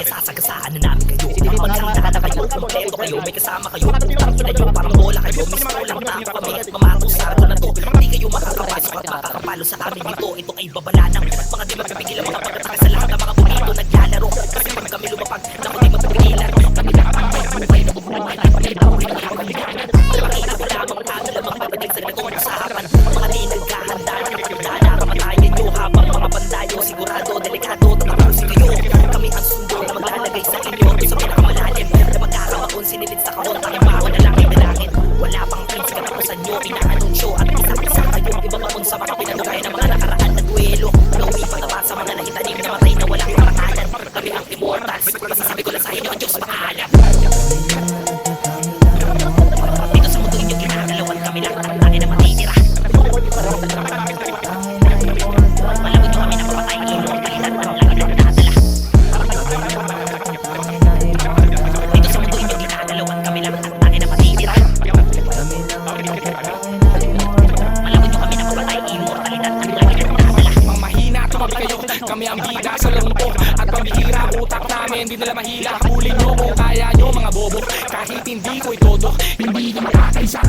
Sasagasaan na namin kayo. Magkakita na kayo, kompleto kayo, may kasama kayo. Putang ina nyo, parang bola kayo. Mismo lang tako kami at mamatos sa araw na to. Hindi kayo makakapasok at makakapalo sa amin dito. Ito ay babala ng mga di magpipigil ang mga pagkataka sa lahat ng mga bonito naglalaro. Kasi pag kami lumapag, naku di magpipigilan. Kami na ang may buhay na bumuhay at pagkitawi ng mga kaliganan. Nakita ko lamang kami lamang pagdating sa likod sa harapan. Mga di naghahanda na nakakita na kamatayan nyo habang mga bandayo. Sigurado, delikado, tatapusin kayo. Kami ang sundo na maglalagay sa inyo sa pinakamalalim na magkakabaon sinilid sa kahon ang bawa na lang ibalangin. Wala pang pins katapusan nyo, inaanunsyo at isa-isa kayo ibang baon sa mga pinalugay ng mga nakaraan na duelo. Nauwi patawa sa mga nahitanim na matay na walang karangalan. Kami ang immortals, masasabi ko lang sa inyo ang Diyos maalam. Dito sa mundo inyong ginagalawan kami lang ang tangin na matitira. Malawin nyo kami na papatay immortalidad at langit ang nadala. Dito sa mundo inyong ginagalawan kami lang ang tangin na matitira. Malawin nyo kami na papatay immortalidad at langit ang nadala. Mang mahina, tumag kayo, kami ang bida sa lungto. At pambihira, utak namin, di nila mahila. Huli nyo kung kaya nyo mga bobo. Kahit hindi ko'y todo, hindi na makakaisa.